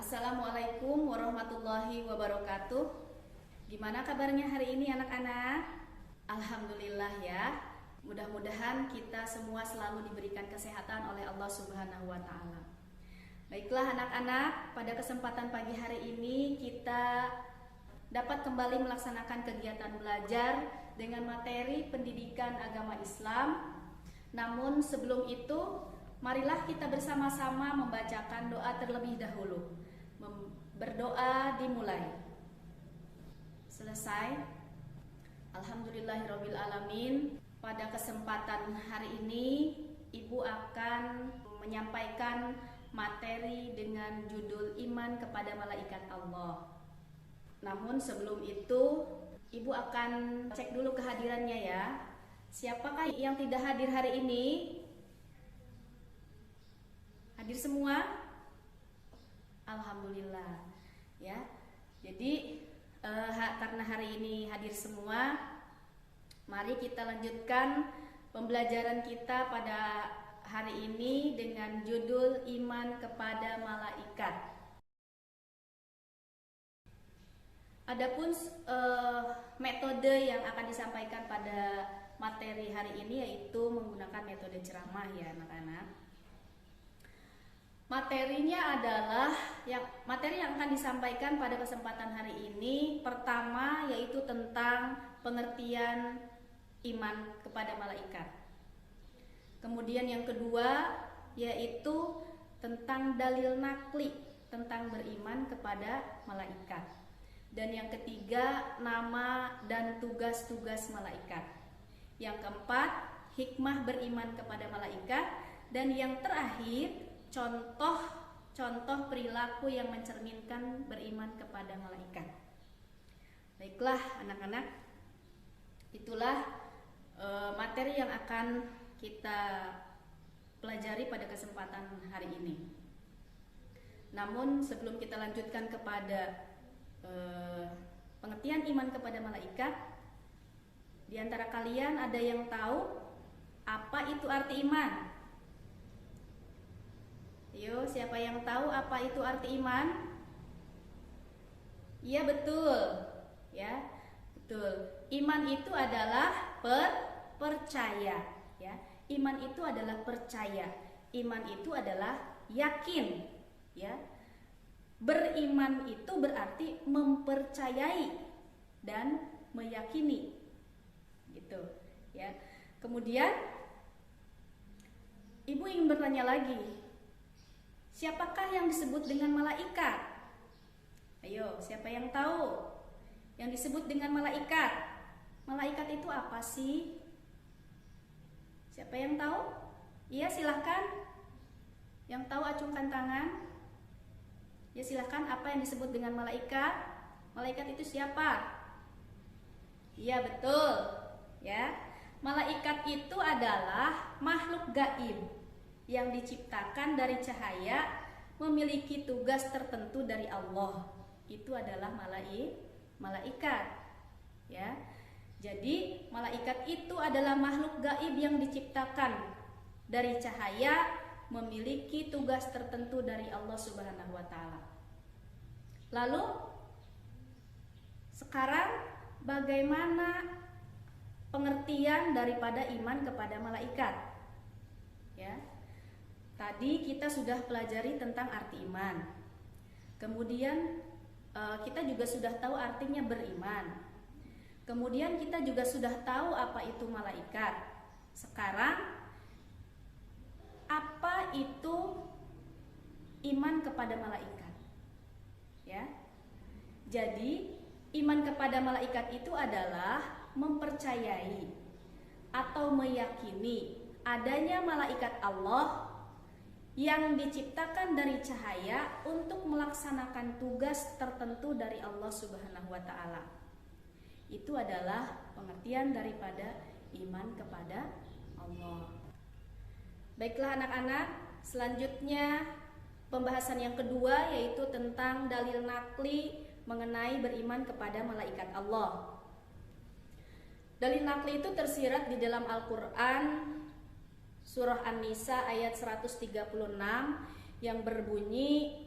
Assalamualaikum warahmatullahi wabarakatuh. Gimana kabarnya hari ini anak-anak? Alhamdulillah ya. Mudah-mudahan kita semua selalu diberikan kesehatan oleh Allah Subhanahu wa taala. Baiklah anak-anak, pada kesempatan pagi hari ini kita dapat kembali melaksanakan kegiatan belajar dengan materi pendidikan agama Islam. Namun sebelum itu, marilah kita bersama-sama membacakan doa terlebih dahulu. Berdoa dimulai. Selesai. Alhamdulillahirabbil alamin. Pada kesempatan hari ini, Ibu akan menyampaikan materi dengan judul Iman kepada Malaikat Allah. Namun sebelum itu, Ibu akan cek dulu kehadirannya ya. Siapakah yang tidak hadir hari ini? Hadir semua? Alhamdulillah ya. Jadi karena hari ini hadir semua, mari kita lanjutkan pembelajaran kita pada hari ini dengan judul Iman kepada Malaikat. Adapun metode yang akan disampaikan pada materi hari ini yaitu menggunakan metode ceramah ya anak-anak. Materinya adalah materi yang akan disampaikan pada kesempatan hari ini. Pertama yaitu tentang pengertian iman kepada malaikat. Kemudian yang kedua yaitu tentang dalil nakli tentang beriman kepada malaikat. Dan yang ketiga nama dan tugas-tugas malaikat. Yang keempat hikmah beriman kepada malaikat. Dan yang terakhir contoh perilaku yang mencerminkan beriman kepada malaikat. Baiklah anak-anak, itulah materi yang akan kita pelajari pada kesempatan hari ini. Namun sebelum kita lanjutkan kepada pengertian iman kepada malaikat, di antara kalian ada yang tahu apa itu arti iman? Ayo, siapa yang tahu apa itu arti iman? Iya betul, ya betul. Iman itu adalah percaya, ya. Iman itu adalah percaya. Iman itu adalah yakin, ya. Beriman itu berarti mempercayai dan meyakini, gitu, ya. Kemudian, Ibu ingin bertanya lagi. Siapakah yang disebut dengan malaikat? Ayo, siapa yang tahu yang disebut dengan malaikat? Malaikat itu apa sih? Siapa yang tahu? Iya, silahkan. Yang tahu acungkan tangan. Ya, silahkan. Apa yang disebut dengan malaikat? Malaikat itu siapa? Iya, betul. Ya, malaikat itu adalah makhluk gaib yang diciptakan dari cahaya, memiliki tugas tertentu dari Allah. Itu adalah malaikat. Ya. Jadi, malaikat itu adalah makhluk gaib yang diciptakan dari cahaya, memiliki tugas tertentu dari Allah Subhanahu wa taala. Lalu sekarang bagaimana pengertian daripada iman kepada malaikat? Ya. Tadi kita sudah pelajari tentang arti iman. Kemudian kita juga sudah tahu artinya beriman. Kemudian kita juga sudah tahu apa itu malaikat. Sekarang apa itu iman kepada malaikat? Ya. Jadi iman kepada malaikat itu adalah mempercayai atau meyakini adanya malaikat Allah yang diciptakan dari cahaya untuk melaksanakan tugas tertentu dari Allah Subhanahu wa taala. Itu adalah pengertian daripada iman kepada Allah. Baiklah anak-anak, selanjutnya pembahasan yang kedua yaitu tentang dalil nakli mengenai beriman kepada malaikat Allah. Dalil nakli itu tersirat di dalam Al-Qur'an Surah An-Nisa ayat 136 yang berbunyi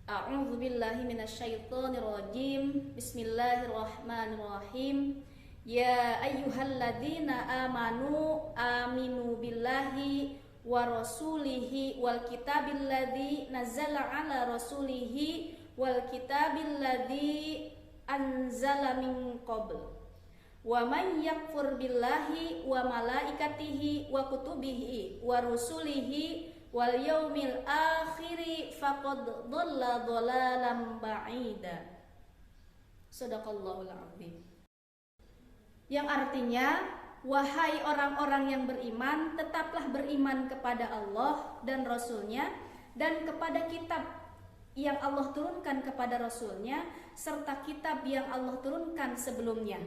A'udzubillahi minasyaitonirrajim. Bismillahirrahmanirrahim. Ya ayyuhalladzina amanu aminu billahi wa rasulihi wal kitabilladzi nazzala ala rasulihi wal kitabilladzi anzala min qabl. Wa man yakfur billahi wa malaikatihi wa kutubihi wa rusulihi wal yaumil akhiri faqad dhalla dhalalan ba'ida. Shadaqallahul azim. Yang artinya, wahai orang-orang yang beriman, tetaplah beriman kepada Allah dan Rasul-Nya dan kepada kitab yang Allah turunkan kepada Rasul-Nya serta kitab yang Allah turunkan sebelumnya.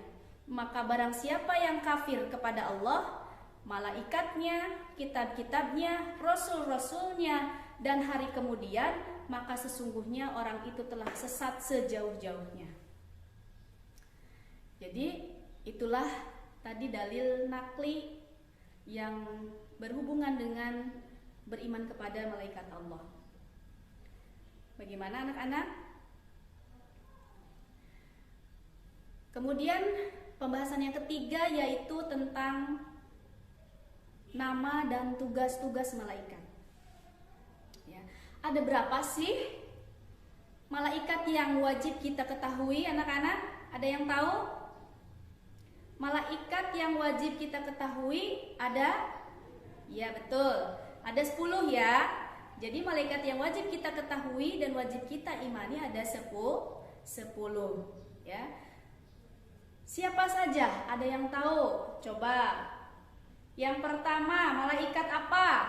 Maka barang siapa yang kafir kepada Allah, malaikatnya, kitab-kitabnya, rasul-rasulnya, dan hari kemudian, maka sesungguhnya orang itu telah sesat sejauh-jauhnya. Jadi itulah tadi dalil nakli yang berhubungan dengan beriman kepada malaikat Allah. Bagaimana anak-anak? Kemudian pembahasan yang ketiga yaitu tentang nama dan tugas-tugas malaikat. Ya. Ada berapa sih malaikat yang wajib kita ketahui, anak-anak? Ada yang tahu? Malaikat yang wajib kita ketahui ada? Ya betul, ada 10 ya. Jadi malaikat yang wajib kita ketahui dan wajib kita imani ada 10 ya. Siapa saja? Ada yang tahu? Coba. Yang pertama, malaikat apa?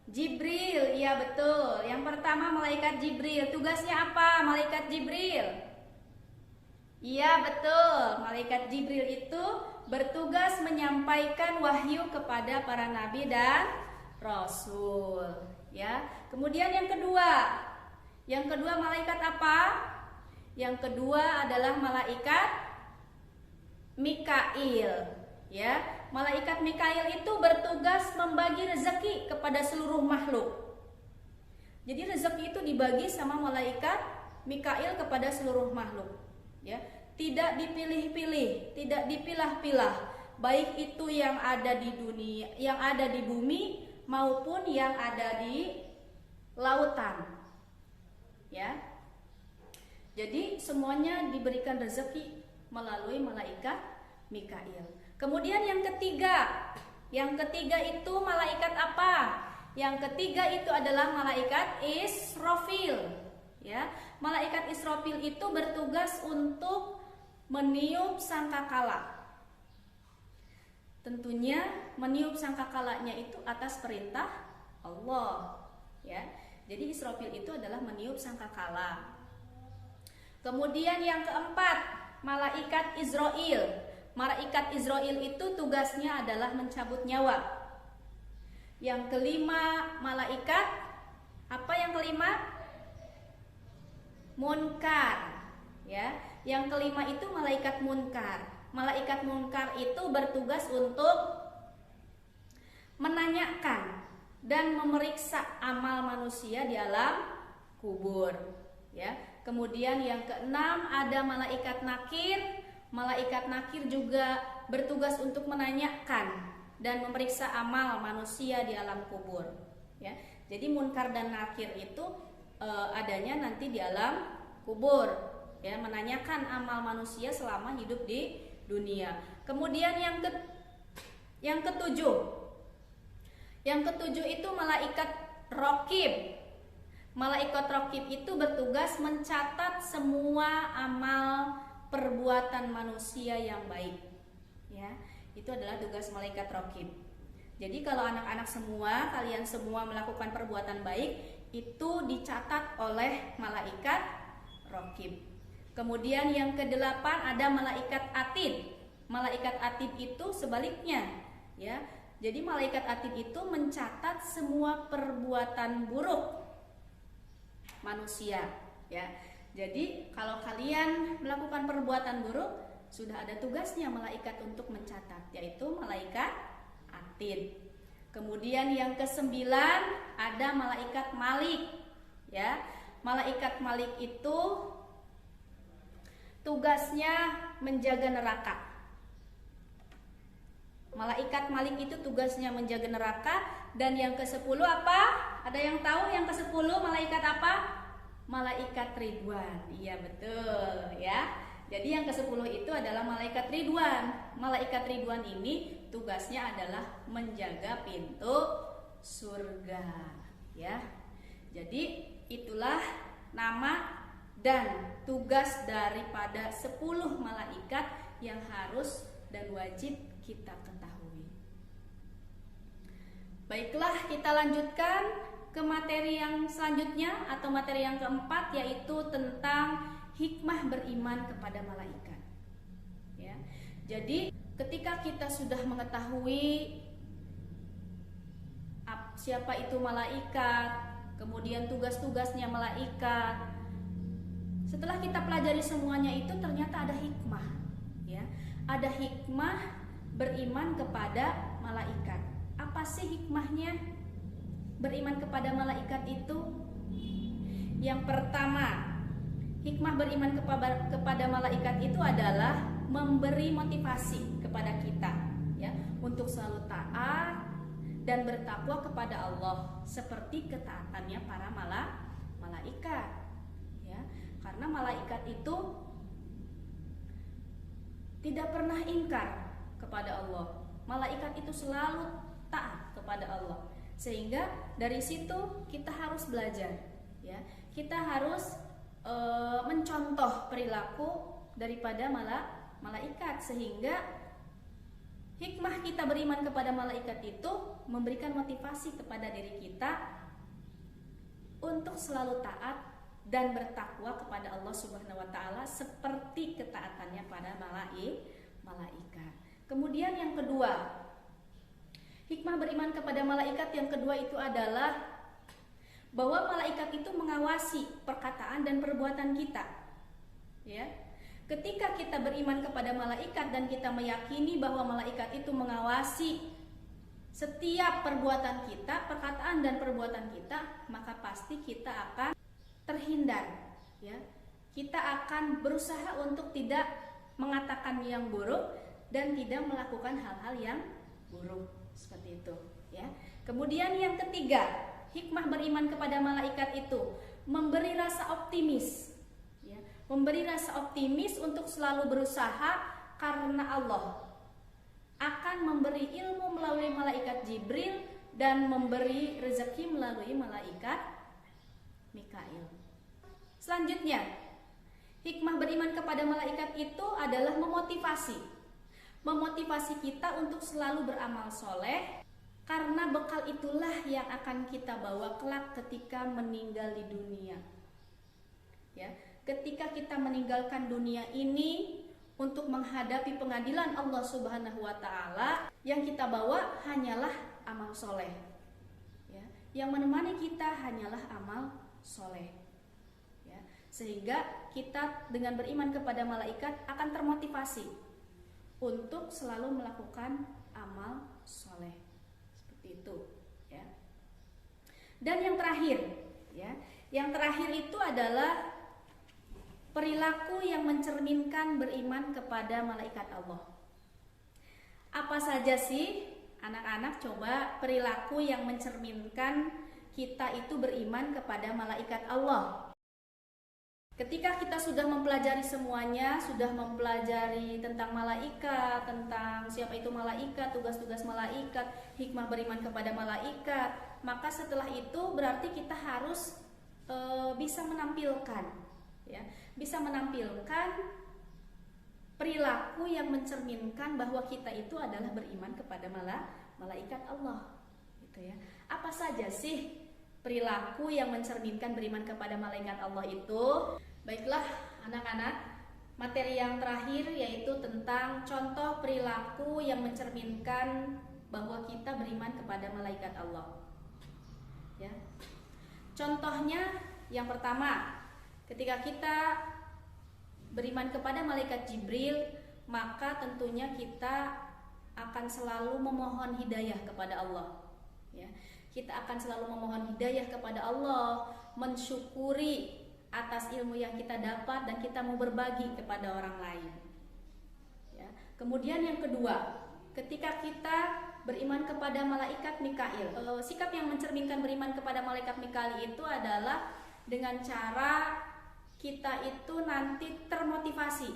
Jibril, iya betul. Yang pertama malaikat Jibril. Tugasnya apa malaikat Jibril? Iya betul. Malaikat Jibril itu bertugas menyampaikan wahyu kepada para nabi dan rasul. Ya. Kemudian yang kedua. Yang kedua malaikat apa? Yang kedua adalah malaikat Mikail. Ya. Malaikat Mikail itu bertugas membagi rezeki kepada seluruh makhluk. Jadi rezeki itu dibagi sama malaikat Mikail kepada seluruh makhluk. Ya, tidak dipilih-pilih, tidak dipilah-pilah, baik itu yang ada di dunia, yang ada di bumi maupun yang ada di lautan. Ya. Jadi semuanya diberikan rezeki melalui malaikat Mikail. Kemudian yang ketiga itu malaikat apa? Yang ketiga itu adalah malaikat Israfil. Ya, malaikat Israfil itu bertugas untuk meniup sangkakala. Tentunya meniup sangkakalanya itu atas perintah Allah. Ya, jadi Israfil itu adalah meniup sangkakala. Kemudian yang keempat, malaikat Israil. Malaikat Israil itu tugasnya adalah mencabut nyawa. Yang kelima, malaikat apa yang kelima? Munkar. Ya, yang kelima itu malaikat munkar. Malaikat munkar itu bertugas untuk menanyakan dan memeriksa amal manusia di alam kubur. Ya. Kemudian yang keenam ada malaikat nakir. Malaikat nakir juga bertugas untuk menanyakan dan memeriksa amal manusia di alam kubur. Ya, jadi munkar dan nakir itu adanya nanti di alam kubur. Ya, menanyakan amal manusia selama hidup di dunia. Kemudian yang ketujuh itu malaikat raqib. Malaikat raqib itu bertugas mencatat semua amal perbuatan manusia yang baik. Ya, itu adalah tugas malaikat raqib. Jadi kalau anak-anak semua, kalian semua melakukan perbuatan baik, itu dicatat oleh malaikat raqib. Kemudian yang kedelapan ada malaikat atid. Malaikat atid itu sebaliknya, ya. Jadi malaikat atid itu mencatat semua perbuatan buruk manusia, ya. Jadi kalau kalian melakukan perbuatan buruk, sudah ada tugasnya malaikat untuk mencatat, yaitu malaikat atid. Kemudian yang kesembilan ada malaikat malik, ya. Malaikat Malik itu tugasnya menjaga neraka. Malaikat Malik itu tugasnya menjaga neraka. Dan yang ke-10 apa? Ada yang tahu yang ke-10 malaikat apa? Malaikat Ridwan. Iya betul ya. Jadi yang ke-10 itu adalah malaikat Ridwan. Malaikat Ridwan ini tugasnya adalah menjaga pintu surga ya. Jadi itulah nama dan tugas daripada 10 malaikat yang harus dan wajib kita ketahui. Baiklah, kita lanjutkan ke materi yang selanjutnya atau materi yang keempat, yaitu tentang hikmah beriman kepada malaikat. Ya. Jadi ketika kita sudah mengetahui siapa itu malaikat, kemudian tugas-tugasnya malaikat, setelah kita pelajari semuanya itu ternyata ada hikmah, ya. Ada hikmah beriman kepada malaikat. Apa sih hikmahnya beriman kepada malaikat itu? Yang pertama, hikmah beriman kepada malaikat itu adalah memberi motivasi kepada kita, ya, untuk selalu taat dan bertakwa kepada Allah seperti ketaatannya para malaikat, ya. Karena malaikat itu tidak pernah ingkar kepada Allah. Malaikat itu selalu taat kepada Allah. Sehingga dari situ kita harus belajar, ya. Kita harus mencontoh perilaku daripada malaikat, sehingga hikmah kita beriman kepada malaikat itu memberikan motivasi kepada diri kita untuk selalu taat dan bertakwa kepada Allah Subhanahu wa taala seperti ketaatannya pada malaikat. Kemudian yang kedua, hikmah beriman kepada malaikat yang kedua itu adalah bahwa malaikat itu mengawasi perkataan dan perbuatan kita. Ya. Ketika kita beriman kepada malaikat dan kita meyakini bahwa malaikat itu mengawasi setiap perbuatan kita, perkataan dan perbuatan kita, maka pasti kita akan terhindar, ya. Kita akan berusaha untuk tidak mengatakan yang buruk dan tidak melakukan hal-hal yang buruk, seperti itu, ya. Kemudian yang ketiga, hikmah beriman kepada malaikat itu memberi rasa optimis, ya. Memberi rasa optimis untuk selalu berusaha karena Allah akan memberi ilmu melalui malaikat Jibril dan memberi rezeki melalui malaikat Mikail. Selanjutnya, hikmah beriman kepada malaikat itu adalah memotivasi kita untuk selalu beramal soleh, karena bekal itulah yang akan kita bawa kelak ketika meninggal di dunia. Ya, ketika kita meninggalkan dunia ini untuk menghadapi pengadilan Allah Subhanahu wa taala, yang kita bawa hanyalah amal soleh. Ya, yang menemani kita hanyalah amal soleh. Ya, sehingga kita dengan beriman kepada malaikat akan termotivasi untuk selalu melakukan amal soleh. Itu, ya. Dan yang terakhir, ya, yang terakhir itu adalah perilaku yang mencerminkan beriman kepada malaikat Allah. Apa saja sih, anak-anak, coba perilaku yang mencerminkan kita itu beriman kepada malaikat Allah? Ketika kita sudah mempelajari semuanya, sudah mempelajari tentang malaikat, tentang siapa itu malaikat, tugas-tugas malaikat, hikmah beriman kepada malaikat, maka setelah itu berarti kita harus bisa menampilkan, ya, bisa menampilkan perilaku yang mencerminkan bahwa kita itu adalah beriman kepada malaikat Allah, gitu ya. Apa saja sih perilaku yang mencerminkan beriman kepada malaikat Allah itu? Baiklah anak-anak, materi yang terakhir yaitu tentang contoh perilaku yang mencerminkan bahwa kita beriman kepada malaikat Allah, ya. Contohnya yang pertama, ketika kita beriman kepada malaikat Jibril, maka tentunya kita akan selalu memohon hidayah kepada Allah, ya. kita akan selalu memohon hidayah kepada Allah, mensyukuri atas ilmu yang kita dapat dan kita mau berbagi kepada orang lain. Ya. Kemudian yang kedua, ketika kita beriman kepada malaikat Mikail, sikap yang mencerminkan beriman kepada malaikat Mikail itu adalah dengan cara kita itu nanti termotivasi,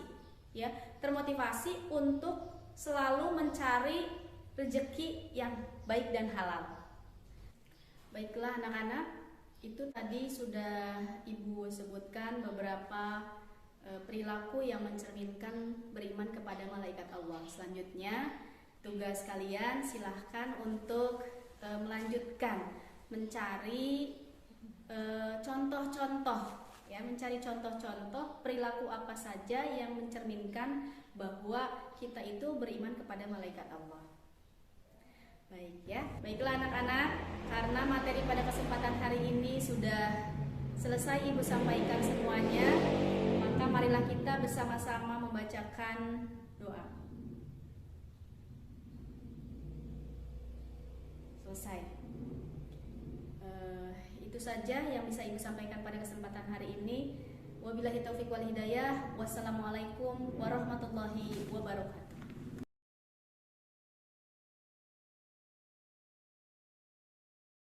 ya, termotivasi untuk selalu mencari rezeki yang baik dan halal. Baiklah anak-anak, itu tadi sudah Ibu sebutkan beberapa perilaku yang mencerminkan beriman kepada malaikat Allah. Selanjutnya tugas kalian silahkan untuk melanjutkan mencari contoh-contoh, ya, mencari contoh-contoh perilaku apa saja yang mencerminkan bahwa kita itu beriman kepada malaikat Allah. Baik ya, baiklah anak-anak, karena materi pada kesempatan hari ini sudah selesai Ibu sampaikan semuanya, maka marilah kita bersama-sama membacakan doa. Selesai. Itu saja yang bisa Ibu sampaikan pada kesempatan hari ini. Wabillahi taufiq wal hidayah. Wassalamualaikum warahmatullahi wabarakatuh.